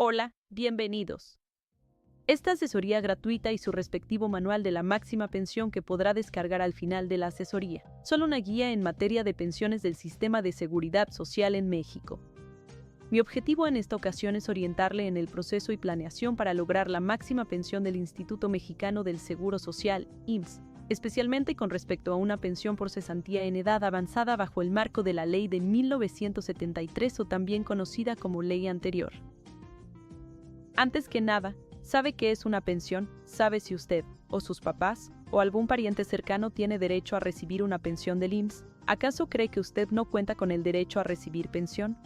Hola, bienvenidos. Esta asesoría gratuita y su respectivo manual de la máxima pensión que podrá descargar al final de la asesoría son una guía en materia de pensiones del sistema de seguridad social en México. Mi objetivo en esta ocasión es orientarle en el proceso y planeación para lograr la máxima pensión del Instituto Mexicano del Seguro Social, IMSS, especialmente con respecto a una pensión por cesantía en edad avanzada bajo el marco de la Ley de 1973 o también conocida como Ley Anterior. Antes que nada, ¿sabe qué es una pensión? ¿Sabe si usted, o sus papás, o algún pariente cercano tiene derecho a recibir una pensión del IMSS? ¿Acaso cree que usted no cuenta con el derecho a recibir pensión?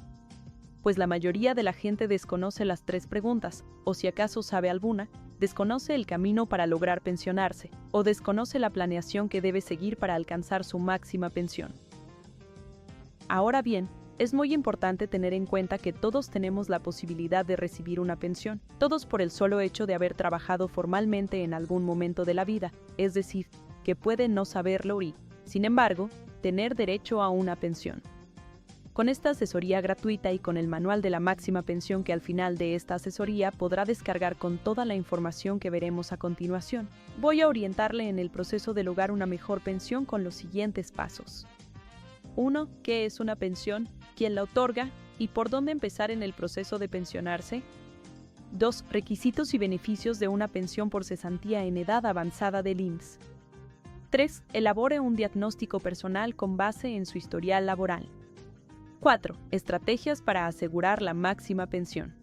Pues la mayoría de la gente desconoce las tres preguntas, o si acaso sabe alguna, desconoce el camino para lograr pensionarse, o desconoce la planeación que debe seguir para alcanzar su máxima pensión. Ahora bien, es muy importante tener en cuenta que todos tenemos la posibilidad de recibir una pensión, todos por el solo hecho de haber trabajado formalmente en algún momento de la vida, es decir, que pueden no saberlo y, sin embargo, tener derecho a una pensión. Con esta asesoría gratuita y con el manual de la máxima pensión que al final de esta asesoría podrá descargar con toda la información que veremos a continuación, voy a orientarle en el proceso de lograr una mejor pensión con los siguientes pasos. 1. ¿Qué es una pensión? ¿Quién la otorga? ¿Y por dónde empezar en el proceso de pensionarse? 2. Requisitos y beneficios de una pensión por cesantía en edad avanzada del IMSS. 3. Elabore un diagnóstico personal con base en su historial laboral. 4. Estrategias para asegurar la máxima pensión.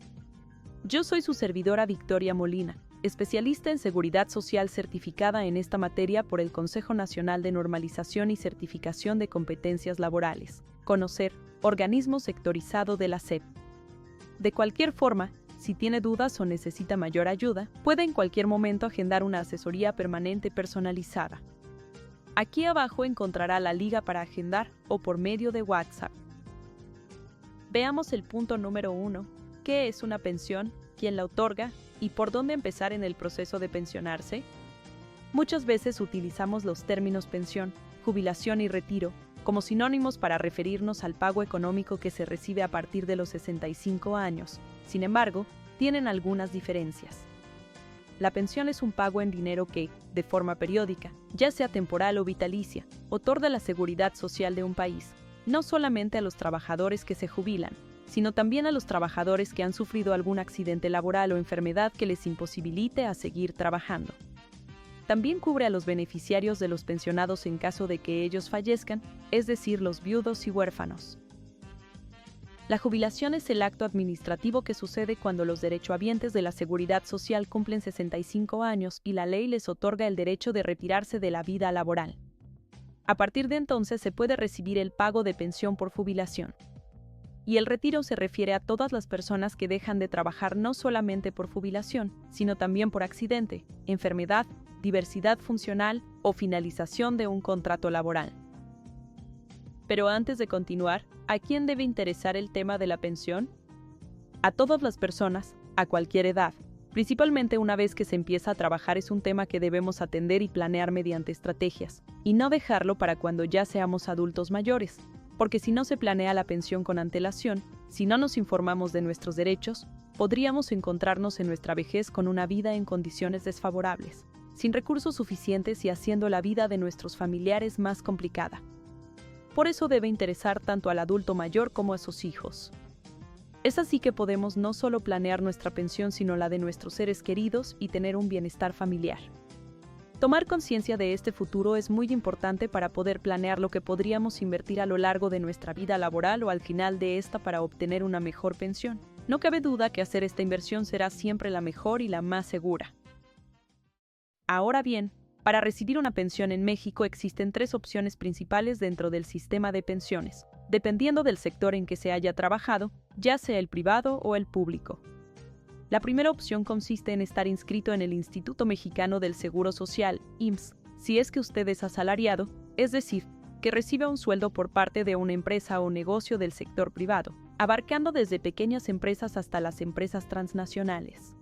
Yo soy su servidora Victoria Molina, especialista en seguridad social certificada en esta materia por el Consejo Nacional de Normalización y Certificación de Competencias Laborales, Conocer, organismo sectorizado de la SEP. De cualquier forma, si tiene dudas o necesita mayor ayuda, puede en cualquier momento agendar una asesoría permanente personalizada. Aquí abajo encontrará la liga para agendar o por medio de WhatsApp. Veamos el punto número 1. ¿Qué es una pensión? ¿Quién la otorga? ¿Y por dónde empezar en el proceso de pensionarse? Muchas veces utilizamos los términos pensión, jubilación y retiro como sinónimos para referirnos al pago económico que se recibe a partir de los 65 años. Sin embargo, tienen algunas diferencias. La pensión es un pago en dinero que, de forma periódica, ya sea temporal o vitalicia, otorga la seguridad social de un país, no solamente a los trabajadores que se jubilan, sino también a los trabajadores que han sufrido algún accidente laboral o enfermedad que les imposibilite a seguir trabajando. También cubre a los beneficiarios de los pensionados en caso de que ellos fallezcan, es decir, los viudos y huérfanos. La jubilación es el acto administrativo que sucede cuando los derechohabientes de la seguridad social cumplen 65 años y la ley les otorga el derecho de retirarse de la vida laboral. A partir de entonces se puede recibir el pago de pensión por jubilación. Y el retiro se refiere a todas las personas que dejan de trabajar no solamente por jubilación, sino también por accidente, enfermedad, diversidad funcional o finalización de un contrato laboral. Pero antes de continuar, ¿a quién debe interesar el tema de la pensión? A todas las personas, a cualquier edad. Principalmente una vez que se empieza a trabajar es un tema que debemos atender y planear mediante estrategias, y no dejarlo para cuando ya seamos adultos mayores, porque si no se planea la pensión con antelación, si no nos informamos de nuestros derechos, podríamos encontrarnos en nuestra vejez con una vida en condiciones desfavorables, sin recursos suficientes y haciendo la vida de nuestros familiares más complicada. Por eso debe interesar tanto al adulto mayor como a sus hijos. Es así que podemos no solo planear nuestra pensión, sino la de nuestros seres queridos y tener un bienestar familiar. Tomar conciencia de este futuro es muy importante para poder planear lo que podríamos invertir a lo largo de nuestra vida laboral o al final de esta para obtener una mejor pensión. No cabe duda que hacer esta inversión será siempre la mejor y la más segura. Ahora bien, para recibir una pensión en México existen tres opciones principales dentro del sistema de pensiones, dependiendo del sector en que se haya trabajado, ya sea el privado o el público. La primera opción consiste en estar inscrito en el Instituto Mexicano del Seguro Social, IMSS, si es que usted es asalariado, es decir, que recibe un sueldo por parte de una empresa o negocio del sector privado, abarcando desde pequeñas empresas hasta las empresas transnacionales.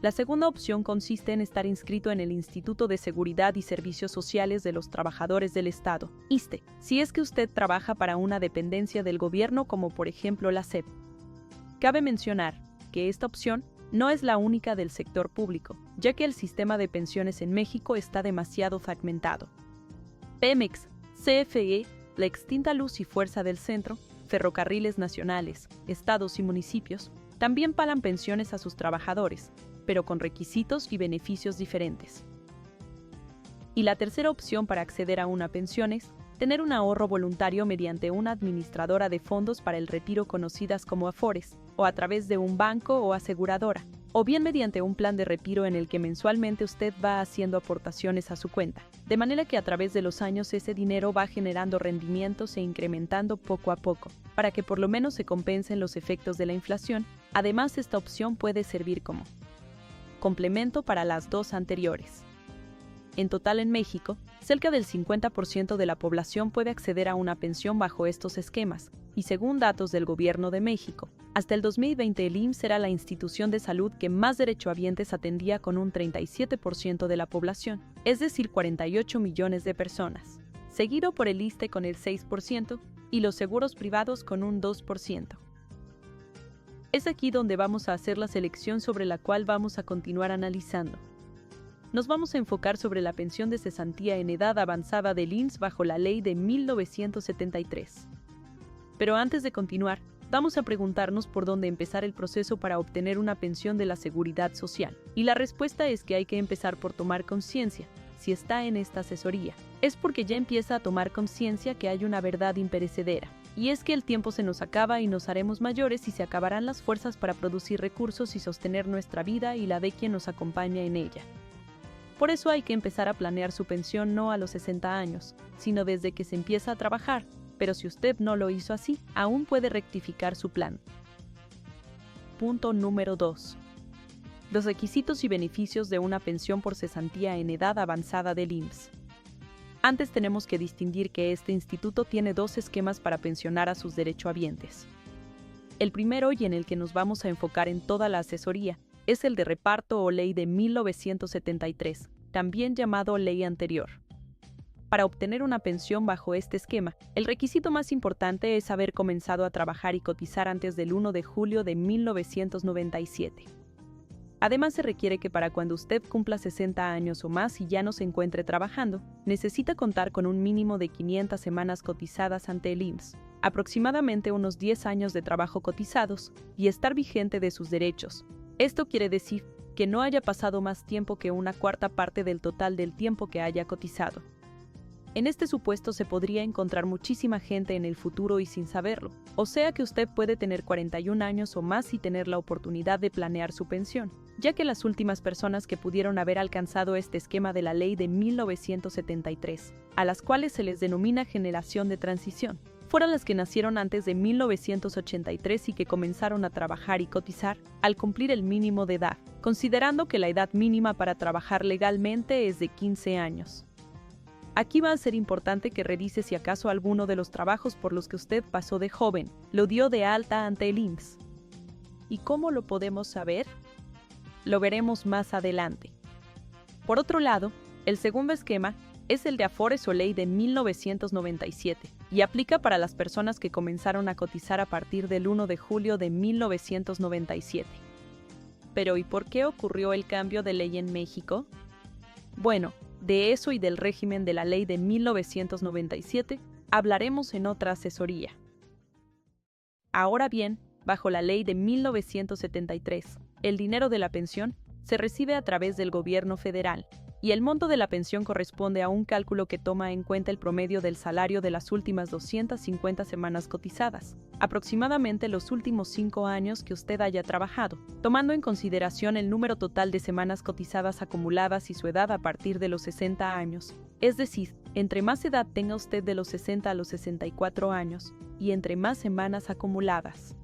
La segunda opción consiste en estar inscrito en el Instituto de Seguridad y Servicios Sociales de los Trabajadores del Estado, ISSSTE, si es que usted trabaja para una dependencia del gobierno como por ejemplo la SEP. Cabe mencionar que esta opción no es la única del sector público, ya que el sistema de pensiones en México está demasiado fragmentado. Pemex, CFE, la extinta Luz y Fuerza del Centro, ferrocarriles nacionales, estados y municipios, también pagan pensiones a sus trabajadores, pero con requisitos y beneficios diferentes. Y la tercera opción para acceder a una pensión es tener un ahorro voluntario mediante una administradora de fondos para el retiro conocidas como Afores, o a través de un banco o aseguradora, o bien mediante un plan de retiro en el que mensualmente usted va haciendo aportaciones a su cuenta, de manera que a través de los años ese dinero va generando rendimientos e incrementando poco a poco, para que por lo menos se compensen los efectos de la inflación. Además, esta opción puede servir como complemento para las dos anteriores. En total en México, cerca del 50% de la población puede acceder a una pensión bajo estos esquemas, y según datos del Gobierno de México, hasta el 2020 el IMSS era la institución de salud que más derechohabientes atendía con un 37% de la población, es decir, 48 millones de personas, seguido por el ISSSTE con el 6% y los seguros privados con un 2%. Es aquí donde vamos a hacer la selección sobre la cual vamos a continuar analizando. Nos vamos a enfocar sobre la pensión de cesantía en edad avanzada del IMSS bajo la ley de 1973. Pero antes de continuar, vamos a preguntarnos por dónde empezar el proceso para obtener una pensión de la Seguridad Social. Y la respuesta es que hay que empezar por tomar conciencia. Si está en esta asesoría, es porque ya empieza a tomar conciencia que hay una verdad imperecedera. Y es que el tiempo se nos acaba y nos haremos mayores y se acabarán las fuerzas para producir recursos y sostener nuestra vida y la de quien nos acompaña en ella. Por eso hay que empezar a planear su pensión no a los 60 años, sino desde que se empieza a trabajar, pero si usted no lo hizo así, aún puede rectificar su plan. Punto número 2. Los requisitos y beneficios de una pensión por cesantía en edad avanzada del IMSS. Antes tenemos que distinguir que este instituto tiene dos esquemas para pensionar a sus derechohabientes. El primero, y en el que nos vamos a enfocar en toda la asesoría, es el de reparto o ley de 1973, también llamado ley anterior. Para obtener una pensión bajo este esquema, el requisito más importante es haber comenzado a trabajar y cotizar antes del 1 de julio de 1997. Además, se requiere que para cuando usted cumpla 60 años o más y ya no se encuentre trabajando, necesita contar con un mínimo de 500 semanas cotizadas ante el IMSS, aproximadamente unos 10 años de trabajo cotizados, y estar vigente de sus derechos. Esto quiere decir que no haya pasado más tiempo que una cuarta parte del total del tiempo que haya cotizado. En este supuesto se podría encontrar muchísima gente en el futuro y sin saberlo, o sea que usted puede tener 41 años o más y tener la oportunidad de planear su pensión, ya que las últimas personas que pudieron haber alcanzado este esquema de la ley de 1973, a las cuales se les denomina generación de transición, fueron las que nacieron antes de 1983 y que comenzaron a trabajar y cotizar al cumplir el mínimo de edad, considerando que la edad mínima para trabajar legalmente es de 15 años. Aquí va a ser importante que revise si acaso alguno de los trabajos por los que usted pasó de joven lo dio de alta ante el IMSS. ¿Y cómo lo podemos saber? Lo veremos más adelante. Por otro lado, el segundo esquema es el de Afores o ley de 1997 y aplica para las personas que comenzaron a cotizar a partir del 1 de julio de 1997. Pero ¿y por qué ocurrió el cambio de ley en México? Bueno, de eso y del régimen de la ley de 1997 hablaremos en otra asesoría. Ahora bien, bajo la ley de 1973, el dinero de la pensión se recibe a través del gobierno federal, y el monto de la pensión corresponde a un cálculo que toma en cuenta el promedio del salario de las últimas 250 semanas cotizadas, aproximadamente los últimos 5 años que usted haya trabajado, tomando en consideración el número total de semanas cotizadas acumuladas y su edad a partir de los 60 años. Es decir, entre más edad tenga usted de los 60 a los 64 años, y entre más semanas acumuladas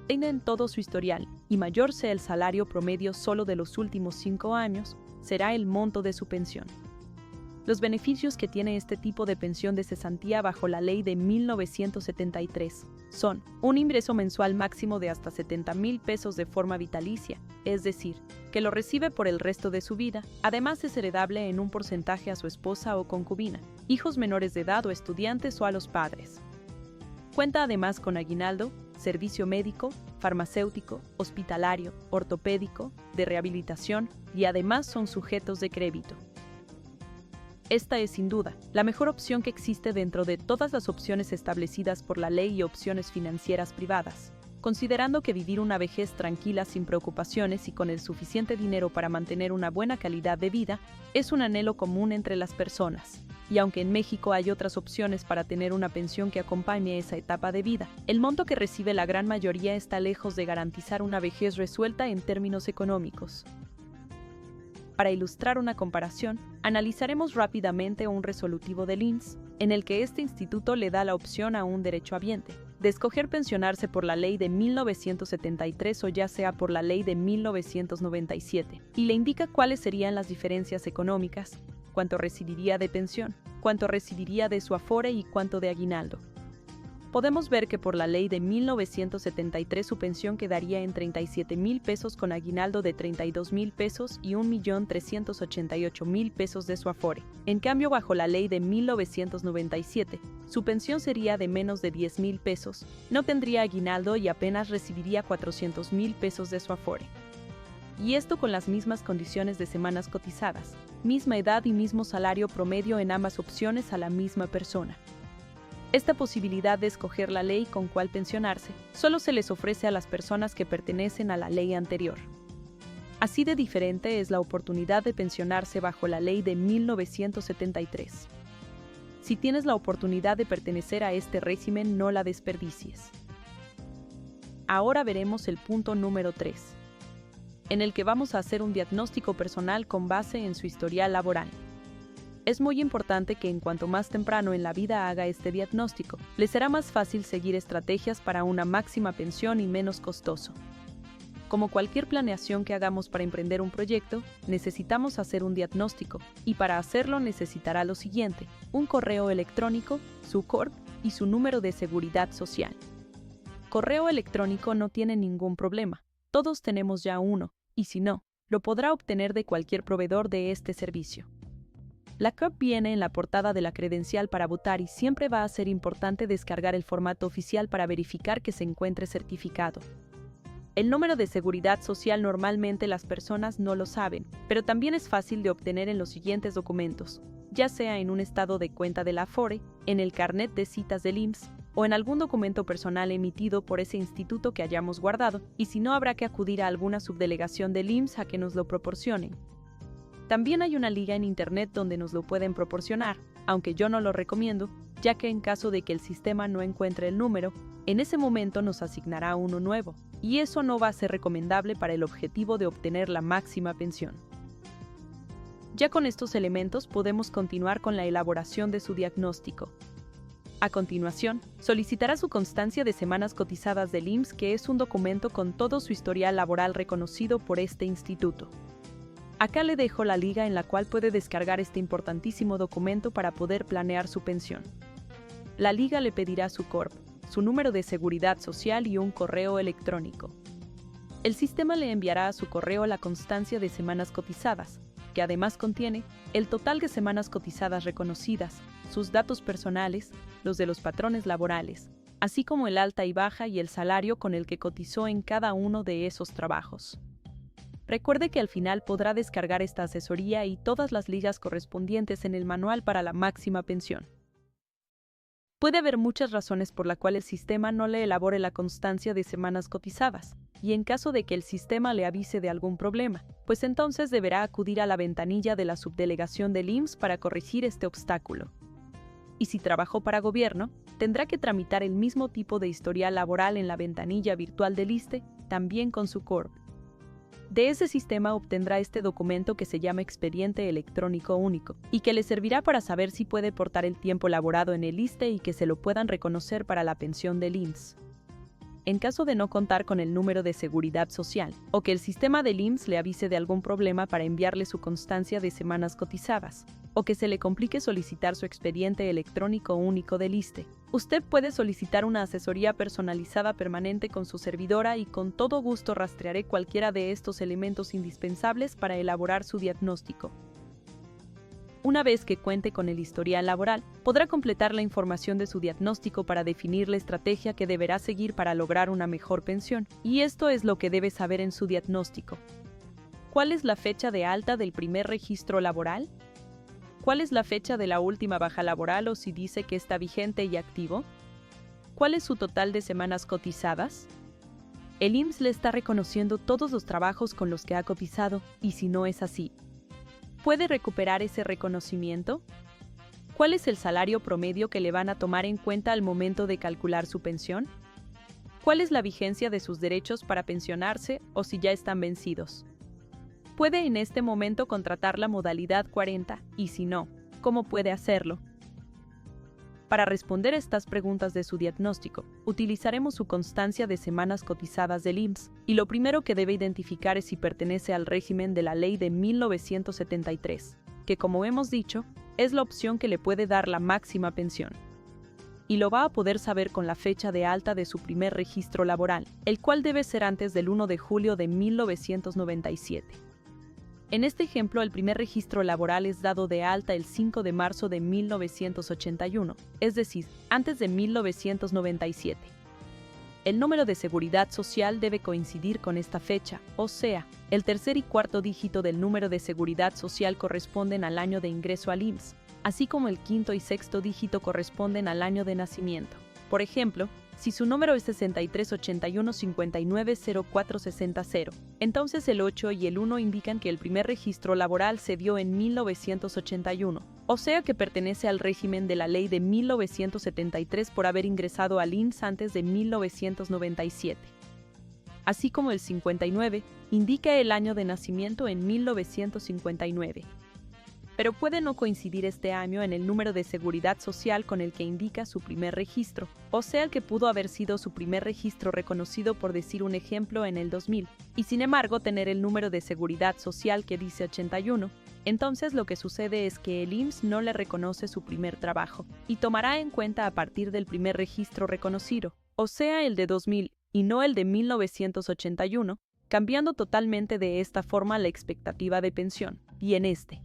tenga en todo su historial, y mayor sea el salario promedio solo de los últimos 5 años, será el monto de su pensión. Los beneficios que tiene este tipo de pensión de cesantía bajo la ley de 1973 son un ingreso mensual máximo de hasta 70,000 pesos de forma vitalicia, es decir, que lo recibe por el resto de su vida. Además, es heredable en un porcentaje a su esposa o concubina, hijos menores de edad o estudiantes o a los padres. Cuenta además con aguinaldo, servicio médico, farmacéutico, hospitalario, ortopédico, de rehabilitación y además son sujetos de crédito. Esta es sin duda la mejor opción que existe dentro de todas las opciones establecidas por la ley y opciones financieras privadas, considerando que vivir una vejez tranquila sin preocupaciones y con el suficiente dinero para mantener una buena calidad de vida es un anhelo común entre las personas. Y aunque en México hay otras opciones para tener una pensión que acompañe esa etapa de vida, el monto que recibe la gran mayoría está lejos de garantizar una vejez resuelta en términos económicos. Para ilustrar una comparación, analizaremos rápidamente un resolutivo del IMSS, en el que este instituto le da la opción a un derechohabiente de escoger pensionarse por la ley de 1973 o ya sea por la ley de 1997, y le indica cuáles serían las diferencias económicas, cuánto recibiría de pensión, cuánto recibiría de su afore y cuánto de aguinaldo. Podemos ver que por la ley de 1973 su pensión quedaría en 37,000 pesos con aguinaldo de 32,000 pesos y 1,388,000 pesos de su afore. En cambio, bajo la ley de 1997, su pensión sería de menos de 10,000 pesos, no tendría aguinaldo y apenas recibiría 400,000 pesos de su afore. Y esto con las mismas condiciones de semanas cotizadas, misma edad y mismo salario promedio en ambas opciones a la misma persona. Esta posibilidad de escoger la ley con cuál pensionarse solo se les ofrece a las personas que pertenecen a la ley anterior. Así de diferente es la oportunidad de pensionarse bajo la ley de 1973. Si tienes la oportunidad de pertenecer a este régimen, no la desperdicies. Ahora veremos el punto número 3, en el que vamos a hacer un diagnóstico personal con base en su historial laboral. Es muy importante que en cuanto más temprano en la vida haga este diagnóstico, le será más fácil seguir estrategias para una máxima pensión y menos costoso. Como cualquier planeación que hagamos para emprender un proyecto, necesitamos hacer un diagnóstico, y para hacerlo necesitará lo siguiente: un correo electrónico, su CORP y su número de seguridad social. Correo electrónico no tiene ningún problema, todos tenemos ya uno, y si no, lo podrá obtener de cualquier proveedor de este servicio. La CORP viene en la portada de la credencial para votar y siempre va a ser importante descargar el formato oficial para verificar que se encuentre certificado. El número de seguridad social normalmente las personas no lo saben, pero también es fácil de obtener en los siguientes documentos, ya sea en un estado de cuenta de la Afore, en el carnet de citas del IMSS o en algún documento personal emitido por ese instituto que hayamos guardado, y si no habrá que acudir a alguna subdelegación del IMSS a que nos lo proporcionen. También hay una liga en internet donde nos lo pueden proporcionar, aunque yo no lo recomiendo, ya que en caso de que el sistema no encuentre el número, en ese momento nos asignará uno nuevo, y eso no va a ser recomendable para el objetivo de obtener la máxima pensión. Ya con estos elementos podemos continuar con la elaboración de su diagnóstico. A continuación, solicitará su constancia de semanas cotizadas del IMSS, que es un documento con todo su historial laboral reconocido por este instituto. Acá le dejo la liga en la cual puede descargar este importantísimo documento para poder planear su pensión. La liga le pedirá su CORP, su número de seguridad social y un correo electrónico. El sistema le enviará a su correo la constancia de semanas cotizadas, que además contiene el total de semanas cotizadas reconocidas, sus datos personales, los de los patrones laborales, así como el alta y baja y el salario con el que cotizó en cada uno de esos trabajos. Recuerde que al final podrá descargar esta asesoría y todas las ligas correspondientes en el manual para la máxima pensión. Puede haber muchas razones por las cuales el sistema no le elabore la constancia de semanas cotizadas, y en caso de que el sistema le avise de algún problema, pues entonces deberá acudir a la ventanilla de la subdelegación del IMSS para corregir este obstáculo. Y si trabajó para gobierno, tendrá que tramitar el mismo tipo de historial laboral en la ventanilla virtual del ISSSTE, también con su CORP. De ese sistema obtendrá este documento que se llama Expediente Electrónico Único y que le servirá para saber si puede portar el tiempo laborado en el ISSSTE y que se lo puedan reconocer para la pensión del IMSS. En caso de no contar con el número de seguridad social o que el sistema del IMSS le avise de algún problema para enviarle su constancia de semanas cotizadas o que se le complique solicitar su expediente electrónico único del ISSSTE, usted puede solicitar una asesoría personalizada permanente con su servidora y con todo gusto rastrearé cualquiera de estos elementos indispensables para elaborar su diagnóstico. Una vez que cuente con el historial laboral, podrá completar la información de su diagnóstico para definir la estrategia que deberá seguir para lograr una mejor pensión. Y esto es lo que debe saber en su diagnóstico. ¿Cuál es la fecha de alta del primer registro laboral? ¿Cuál es la fecha de la última baja laboral o si dice que está vigente y activo? ¿Cuál es su total de semanas cotizadas? El IMSS le está reconociendo todos los trabajos con los que ha cotizado, y si no es así, ¿puede recuperar ese reconocimiento? ¿Cuál es el salario promedio que le van a tomar en cuenta al momento de calcular su pensión? ¿Cuál es la vigencia de sus derechos para pensionarse o si ya están vencidos? ¿Puede en este momento contratar la modalidad 40? Y si no, ¿cómo puede hacerlo? Para responder estas preguntas de su diagnóstico, utilizaremos su constancia de semanas cotizadas del IMSS, y lo primero que debe identificar es si pertenece al régimen de la Ley de 1973, que, como hemos dicho, es la opción que le puede dar la máxima pensión. Y lo va a poder saber con la fecha de alta de su primer registro laboral, el cual debe ser antes del 1 de julio de 1997. En este ejemplo, el primer registro laboral es dado de alta el 5 de marzo de 1981, es decir, antes de 1997. El número de seguridad social debe coincidir con esta fecha, o sea, el tercer y cuarto dígito del número de seguridad social corresponden al año de ingreso al IMSS, así como el quinto y sexto dígito corresponden al año de nacimiento. Por ejemplo, si su número es 6381590460, entonces el 8 y el 1 indican que el primer registro laboral se dio en 1981, o sea que pertenece al régimen de la Ley de 1973 por haber ingresado al IMSS antes de 1997. Así como el 59 indica el año de nacimiento en 1959. Pero puede no coincidir este año en el número de seguridad social con el que indica su primer registro, o sea el que pudo haber sido su primer registro reconocido por decir un ejemplo en el 2000, y sin embargo tener el número de seguridad social que dice 81, entonces lo que sucede es que el IMSS no le reconoce su primer trabajo, y tomará en cuenta a partir del primer registro reconocido, o sea el de 2000, y no el de 1981, cambiando totalmente de esta forma la expectativa de pensión, y en este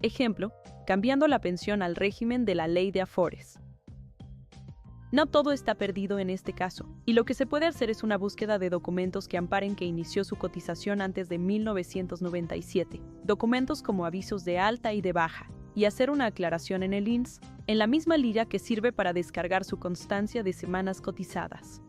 ejemplo, cambiando la pensión al régimen de la Ley de Afores. No todo está perdido en este caso, y lo que se puede hacer es una búsqueda de documentos que amparen que inició su cotización antes de 1997, documentos como avisos de alta y de baja, y hacer una aclaración en el IMSS, en la misma liga que sirve para descargar su constancia de semanas cotizadas.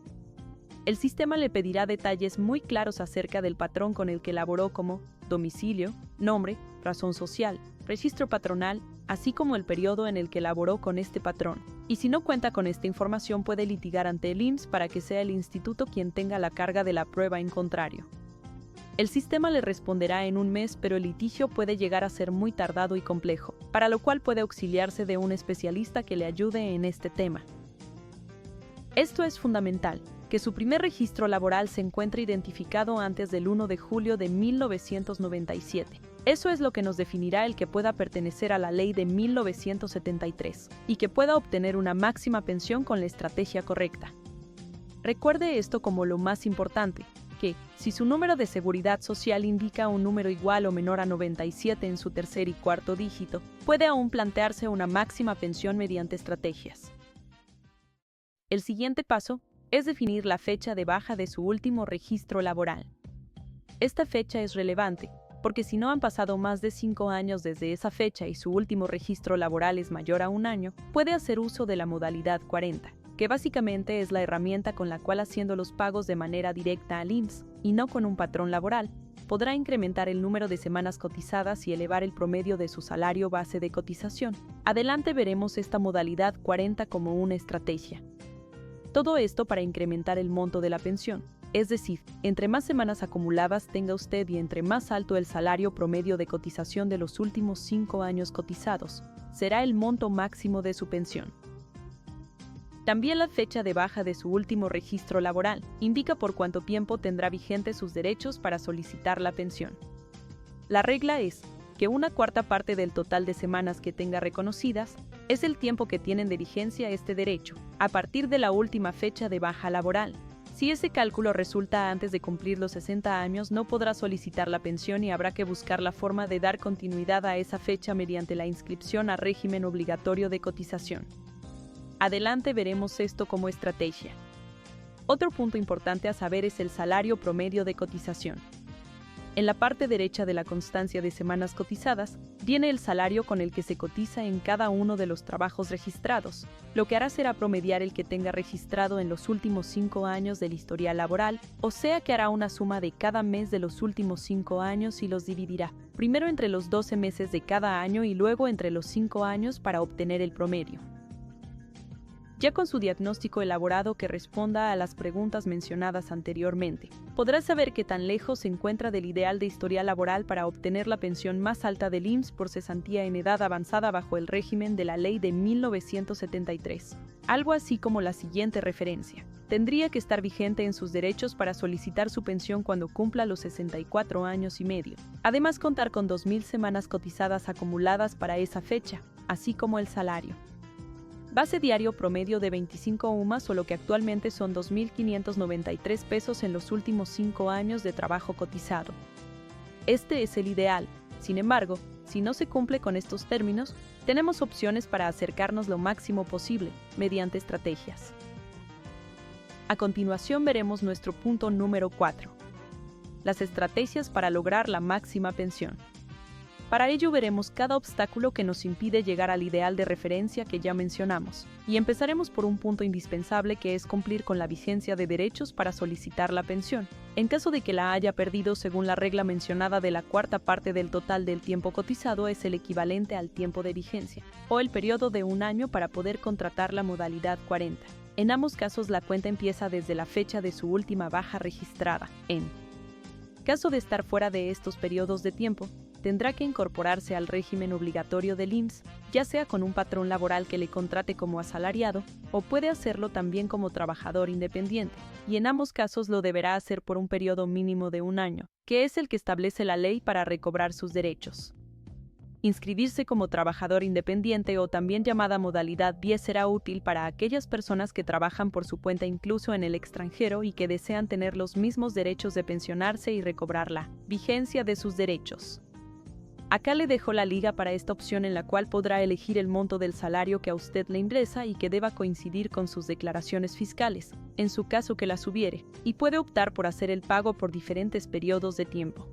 El sistema le pedirá detalles muy claros acerca del patrón con el que laboró como domicilio, nombre, razón social, registro patronal, así como el periodo en el que laboró con este patrón. Y si no cuenta con esta información puede litigar ante el IMSS para que sea el instituto quien tenga la carga de la prueba en contrario. El sistema le responderá en un mes, pero el litigio puede llegar a ser muy tardado y complejo, para lo cual puede auxiliarse de un especialista que le ayude en este tema. Esto es fundamental, que su primer registro laboral se encuentre identificado antes del 1 de julio de 1997. Eso es lo que nos definirá el que pueda pertenecer a la Ley de 1973 y que pueda obtener una máxima pensión con la estrategia correcta. Recuerde esto como lo más importante, que, si su número de seguridad social indica un número igual o menor a 97 en su tercer y cuarto dígito, puede aún plantearse una máxima pensión mediante estrategias. El siguiente paso es definir la fecha de baja de su último registro laboral. Esta fecha es relevante, porque si no han pasado más de 5 años desde esa fecha y su último registro laboral es mayor a 1 año, puede hacer uso de la modalidad 40, que básicamente es la herramienta con la cual, haciendo los pagos de manera directa al IMSS y no con un patrón laboral, podrá incrementar el número de semanas cotizadas y elevar el promedio de su salario base de cotización. Adelante veremos esta modalidad 40 como una estrategia. Todo esto para incrementar el monto de la pensión, es decir, entre más semanas acumuladas tenga usted y entre más alto el salario promedio de cotización de los últimos 5 años cotizados, será el monto máximo de su pensión. También la fecha de baja de su último registro laboral indica por cuánto tiempo tendrá vigentes sus derechos para solicitar la pensión. La regla es que 1/4 parte del total de semanas que tenga reconocidas es el tiempo que tienen de vigencia este derecho, a partir de la última fecha de baja laboral, Si ese cálculo resulta antes de cumplir los 60 años, no podrá solicitar la pensión y habrá que buscar la forma de dar continuidad a esa fecha mediante la inscripción a régimen obligatorio de cotización. Adelante veremos esto como estrategia. Otro punto importante a saber es el salario promedio de cotización. En la parte derecha de la constancia de semanas cotizadas, viene el salario con el que se cotiza en cada uno de los trabajos registrados. Lo que hará será promediar el que tenga registrado en los últimos 5 años del historial laboral, o sea que hará una suma de cada mes de los últimos 5 años y los dividirá, primero entre los 12 meses de cada año y luego entre los 5 años para obtener el promedio. Ya con su diagnóstico elaborado que responda a las preguntas mencionadas anteriormente, podrá saber qué tan lejos se encuentra del ideal de historial laboral para obtener la pensión más alta del IMSS por cesantía en edad avanzada bajo el régimen de la Ley de 1973. Algo así como la siguiente referencia. Tendría que estar vigente en sus derechos para solicitar su pensión cuando cumpla los 64 años y medio. Además, contar con 2.000 semanas cotizadas acumuladas para esa fecha, así como el salario. Base diario promedio de 25 UMAS o lo que actualmente son 2.593 pesos en los últimos 5 años de trabajo cotizado. Este es el ideal. Sin embargo, si no se cumple con estos términos, tenemos opciones para acercarnos lo máximo posible, mediante estrategias. A continuación veremos nuestro punto número 4. Las estrategias para lograr la máxima pensión. Para ello veremos cada obstáculo que nos impide llegar al ideal de referencia que ya mencionamos, y empezaremos por un punto indispensable que es cumplir con la vigencia de derechos para solicitar la pensión. En caso de que la haya perdido, según la regla mencionada de la cuarta parte del total del tiempo cotizado es el equivalente al tiempo de vigencia, o el periodo de un año para poder contratar la modalidad 40. En ambos casos la cuenta empieza desde la fecha de su última baja registrada. En caso de estar fuera de estos periodos de tiempo, tendrá que incorporarse al régimen obligatorio del IMSS, ya sea con un patrón laboral que le contrate como asalariado, o puede hacerlo también como trabajador independiente, y en ambos casos lo deberá hacer por un periodo mínimo de un año, que es el que establece la ley para recobrar sus derechos. Inscribirse como trabajador independiente o también llamada modalidad 10 será útil para aquellas personas que trabajan por su cuenta incluso en el extranjero y que desean tener los mismos derechos de pensionarse y recobrar la vigencia de sus derechos. Acá le dejo la liga para esta opción en la cual podrá elegir el monto del salario que a usted le ingresa y que deba coincidir con sus declaraciones fiscales, en su caso que las hubiere, y puede optar por hacer el pago por diferentes periodos de tiempo.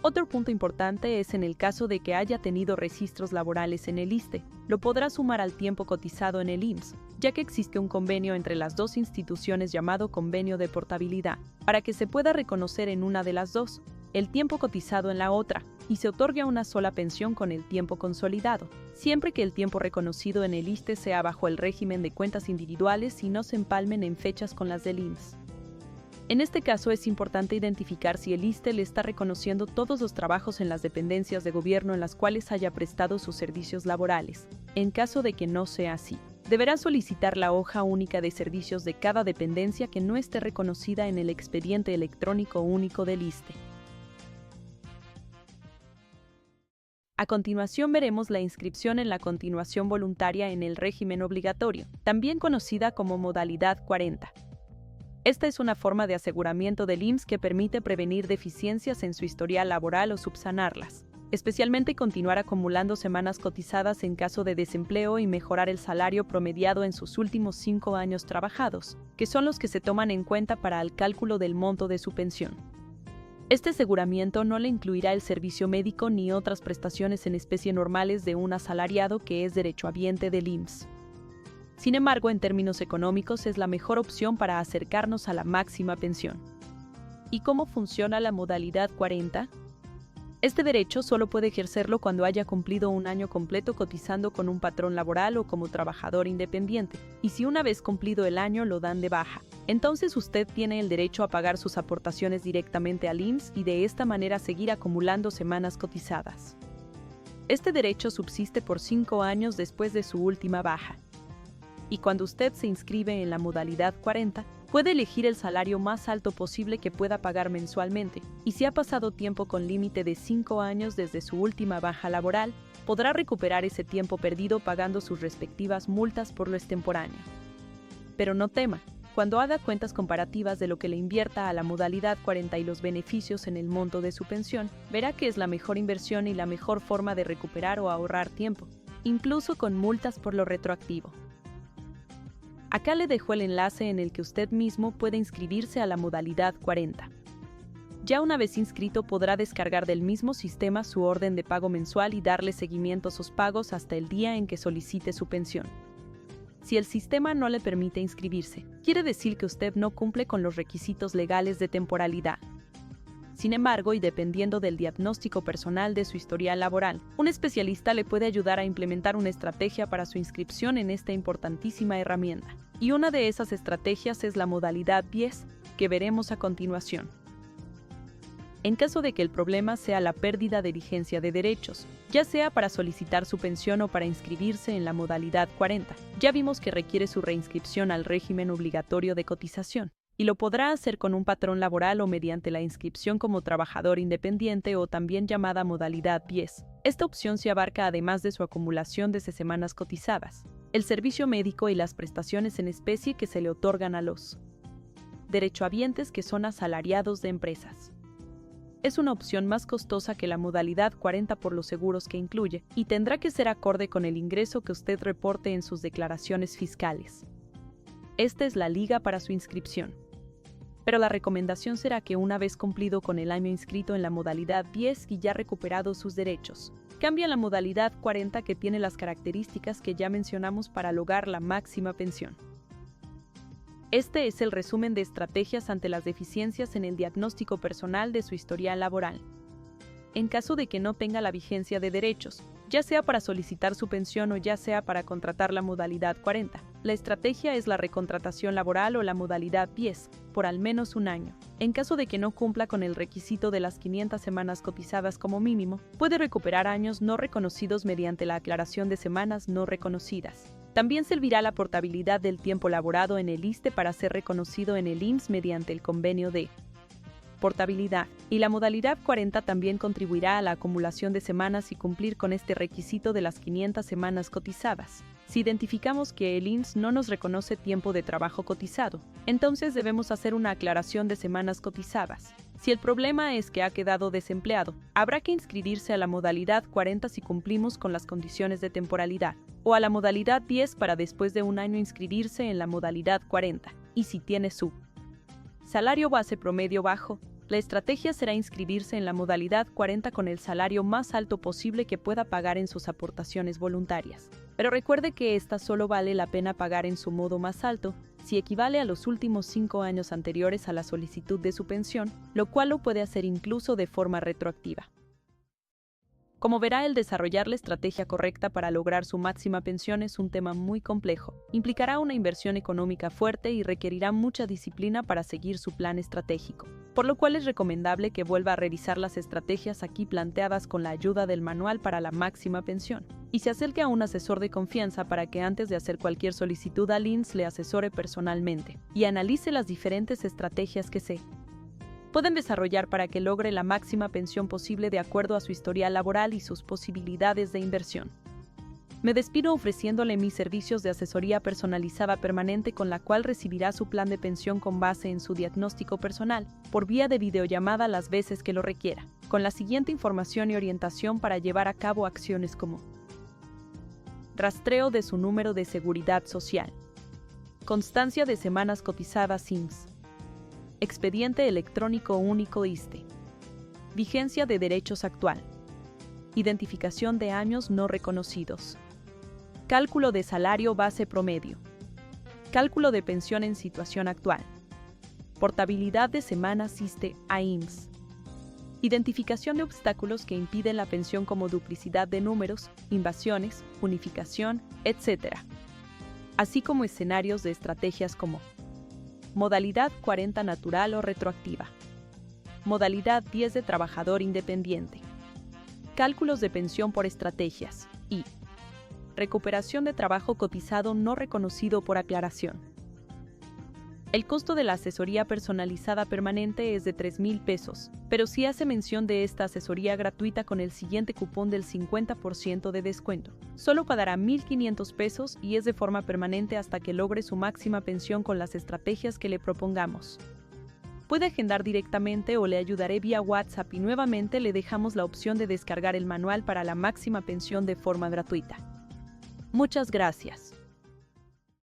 Otro punto importante es en el caso de que haya tenido registros laborales en el ISSSTE, lo podrá sumar al tiempo cotizado en el IMSS, ya que existe un convenio entre las dos instituciones llamado Convenio de Portabilidad, para que se pueda reconocer en una de las dos el tiempo cotizado en la otra, y se otorga una sola pensión con el tiempo consolidado, siempre que el tiempo reconocido en el ISSSTE sea bajo el régimen de cuentas individuales y no se empalmen en fechas con las del IMSS. En este caso es importante identificar si el ISSSTE le está reconociendo todos los trabajos en las dependencias de gobierno en las cuales haya prestado sus servicios laborales. En caso de que no sea así, deberá solicitar la hoja única de servicios de cada dependencia que no esté reconocida en el expediente electrónico único del ISSSTE. A continuación veremos la inscripción en la continuación voluntaria en el régimen obligatorio, también conocida como modalidad 40. Esta es una forma de aseguramiento del IMSS que permite prevenir deficiencias en su historial laboral o subsanarlas, especialmente continuar acumulando semanas cotizadas en caso de desempleo y mejorar el salario promediado en sus últimos 5 años trabajados, que son los que se toman en cuenta para el cálculo del monto de su pensión. Este aseguramiento no le incluirá el servicio médico ni otras prestaciones en especie normales de un asalariado que es derechohabiente del IMSS. Sin embargo, en términos económicos es la mejor opción para acercarnos a la máxima pensión. ¿Y cómo funciona la modalidad 40? Este derecho solo puede ejercerlo cuando haya cumplido un año completo cotizando con un patrón laboral o como trabajador independiente, y si una vez cumplido el año lo dan de baja. Entonces usted tiene el derecho a pagar sus aportaciones directamente al IMSS y de esta manera seguir acumulando semanas cotizadas. Este derecho subsiste por 5 años después de su última baja. Y cuando usted se inscribe en la modalidad 40, puede elegir el salario más alto posible que pueda pagar mensualmente, y si ha pasado tiempo con límite de 5 años desde su última baja laboral, podrá recuperar ese tiempo perdido pagando sus respectivas multas por lo extemporáneo. Pero no tema, Cuando haga cuentas comparativas de lo que le invierta a la modalidad 40 y los beneficios en el monto de su pensión, verá que es la mejor inversión y la mejor forma de recuperar o ahorrar tiempo, incluso con multas por lo retroactivo. Acá le dejo el enlace en el que usted mismo puede inscribirse a la modalidad 40. Ya una vez inscrito podrá descargar del mismo sistema su orden de pago mensual y darle seguimiento a sus pagos hasta el día en que solicite su pensión. Si el sistema no le permite inscribirse, quiere decir que usted no cumple con los requisitos legales de temporalidad. Sin embargo, y dependiendo del diagnóstico personal de su historial laboral, un especialista le puede ayudar a implementar una estrategia para su inscripción en esta importantísima herramienta. Y una de esas estrategias es la modalidad 10, que veremos a continuación. En caso de que el problema sea la pérdida de vigencia de derechos, ya sea para solicitar su pensión o para inscribirse en la modalidad 40, ya vimos que requiere su reinscripción al régimen obligatorio de cotización, y lo podrá hacer con un patrón laboral o mediante la inscripción como trabajador independiente o también llamada modalidad 10. Esta opción se abarca además de su acumulación de semanas cotizadas, el servicio médico y las prestaciones en especie que se le otorgan a los derechohabientes que son asalariados de empresas. Es una opción más costosa que la modalidad 40 por los seguros que incluye y tendrá que ser acorde con el ingreso que usted reporte en sus declaraciones fiscales. Esta es la liga para su inscripción. Pero la recomendación será que una vez cumplido con el año inscrito en la modalidad 10 y ya recuperado sus derechos, cambie a la modalidad 40 que tiene las características que ya mencionamos para lograr la máxima pensión. Este es el resumen de estrategias ante las deficiencias en el diagnóstico personal de su historial laboral. En caso de que no tenga la vigencia de derechos, ya sea para solicitar su pensión o ya sea para contratar la modalidad 40, la estrategia es la recontratación laboral o la modalidad 10, por al menos un año. En caso de que no cumpla con el requisito de las 500 semanas cotizadas como mínimo, puede recuperar años no reconocidos mediante la aclaración de semanas no reconocidas. También servirá la portabilidad del tiempo laborado en el ISSSTE para ser reconocido en el IMSS mediante el convenio de portabilidad, y la modalidad 40 también contribuirá a la acumulación de semanas y cumplir con este requisito de las 500 semanas cotizadas. Si identificamos que el IMSS no nos reconoce tiempo de trabajo cotizado, entonces debemos hacer una aclaración de semanas cotizadas. Si el problema es que ha quedado desempleado, habrá que inscribirse a la modalidad 40 si cumplimos con las condiciones de temporalidad, o a la modalidad 10 para después de un año inscribirse en la modalidad 40, y si tiene su salario base promedio bajo, la estrategia será inscribirse en la modalidad 40 con el salario más alto posible que pueda pagar en sus aportaciones voluntarias. Pero recuerde que esta solo vale la pena pagar en su modo más alto si equivale a los últimos 5 años anteriores a la solicitud de su pensión, lo cual lo puede hacer incluso de forma retroactiva. Como verá, el desarrollar la estrategia correcta para lograr su máxima pensión es un tema muy complejo. Implicará una inversión económica fuerte y requerirá mucha disciplina para seguir su plan estratégico, por lo cual es recomendable que vuelva a revisar las estrategias aquí planteadas con la ayuda del manual para la máxima pensión, y se acerque a un asesor de confianza para que antes de hacer cualquier solicitud al IMSS le asesore personalmente y analice las diferentes estrategias que pueden desarrollar para que logre la máxima pensión posible de acuerdo a su historial laboral y sus posibilidades de inversión. Me despido ofreciéndole mis servicios de asesoría personalizada permanente con la cual recibirá su plan de pensión con base en su diagnóstico personal, por vía de videollamada las veces que lo requiera, con la siguiente información y orientación para llevar a cabo acciones como rastreo de su número de seguridad social, constancia de semanas cotizadas IMSS, expediente electrónico único ISSSTE, vigencia de derechos actual, identificación de años no reconocidos, cálculo de salario base promedio, cálculo de pensión en situación actual, portabilidad de semanas ISSSTE a IMSS, identificación de obstáculos que impiden la pensión como duplicidad de números, invasiones, unificación, etc., así como escenarios de estrategias como modalidad 40 natural o retroactiva, modalidad 10 de trabajador independiente, cálculos de pensión por estrategias y recuperación de trabajo cotizado no reconocido por aclaración. El costo de la asesoría personalizada permanente es de 3,000 pesos, pero si hace mención de esta asesoría gratuita con el siguiente cupón del 50% de descuento, solo pagará 1,500 pesos y es de forma permanente hasta que logre su máxima pensión con las estrategias que le propongamos. Puede agendar directamente o le ayudaré vía WhatsApp y nuevamente le dejamos la opción de descargar el manual para la máxima pensión de forma gratuita. Muchas gracias.